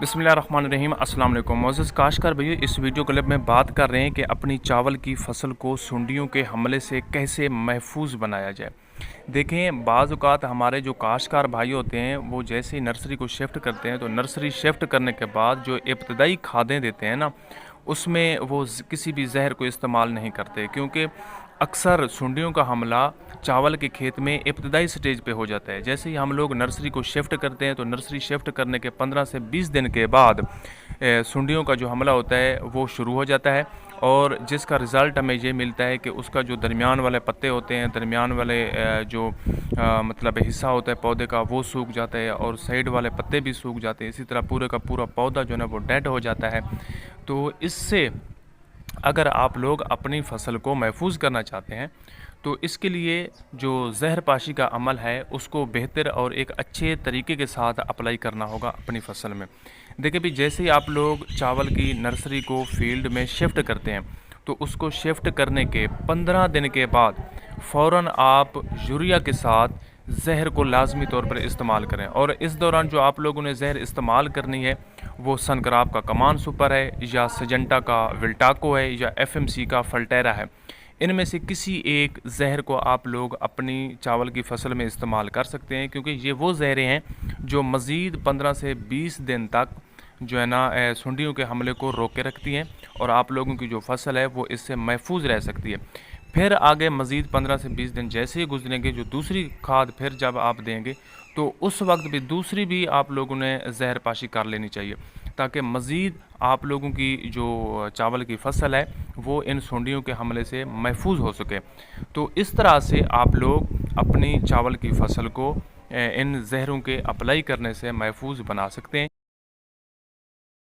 बिस्मिल्लाहिर्रहमानिर्रहीम। अस्सलाम वालेकुम मोअज़्ज़ज़ काश्तकार भाइयों, इस वीडियो क्लिप में बात कर रहे हैं कि अपनी चावल की फसल को सुंडियों के हमले से कैसे महफूज बनाया जाए। देखें, बाज़ औक़ात हमारे जो काश्तकार भाई होते हैं वो जैसे ही नर्सरी को शिफ्ट करते हैं तो नर्सरी शिफ्ट करने के बाद जो इब्तदाई खादें देते हैं ना, उसमें वो किसी भी जहर को इस्तेमाल नहीं करते, क्योंकि अक्सर सुंडियों का हमला चावल के खेत में इब्तदाई स्टेज पे हो जाता है। जैसे ही हम लोग नर्सरी को शिफ्ट करते हैं तो नर्सरी शिफ्ट करने के 15 से 20 दिन के बाद सुंडियों का जो हमला होता है वो शुरू हो जाता है, और जिसका रिज़ल्ट हमें ये मिलता है कि उसका जो दरमियान वाले पत्ते होते हैं, दरमियान वाले जो मतलब हिस्सा होता है पौधे का, वो सूख जाता है और साइड वाले पत्ते भी सूख जाते हैं। इसी तरह पूरे का पूरा पौधा जो है ना वो डेड हो जाता है। तो इससे अगर आप लोग अपनी फसल को महफूज करना चाहते हैं तो इसके लिए जो जहरपाशी का अमल है उसको बेहतर और एक अच्छे तरीके के साथ अप्लाई करना होगा अपनी फसल में। देखिए भी, जैसे ही आप लोग चावल की नर्सरी को फील्ड में शिफ्ट करते हैं तो उसको शिफ्ट करने के 15 दिन के बाद फ़ौरन आप यूरिया के साथ जहर को लाजमी तौर पर इस्तेमाल करें। और इस दौरान जो आप लोगों ने जहर इस्तेमाल करनी है वो सनक्राफ का कमान सुपर है, या सजेंटा का विल्टाको है, या एफएमसी का फल्टेरा है। इनमें से किसी एक जहर को आप लोग अपनी चावल की फसल में इस्तेमाल कर सकते हैं, क्योंकि ये वो जहरें हैं जो मज़ीद 15 से 20 दिन तक जो है ना सुंडियों के हमले को रोक के रखती हैं, और आप लोगों की जो फसल है वो इससे महफूज रह सकती है। फिर आगे मज़ीद 15 से 20 दिन जैसे ही गुजरेंगे, जो दूसरी खाद फिर जब आप देंगे तो उस वक्त भी दूसरी भी आप लोगों ने जहरपाशी कर लेनी चाहिए, ताकि मज़ीद आप लोगों की जो चावल की फसल है वो इन सुंडियों के हमले से महफूज हो सके। तो इस तरह से आप लोग अपनी चावल की फसल को इन जहरों के अप्लाई करने से महफूज बना सकते हैं।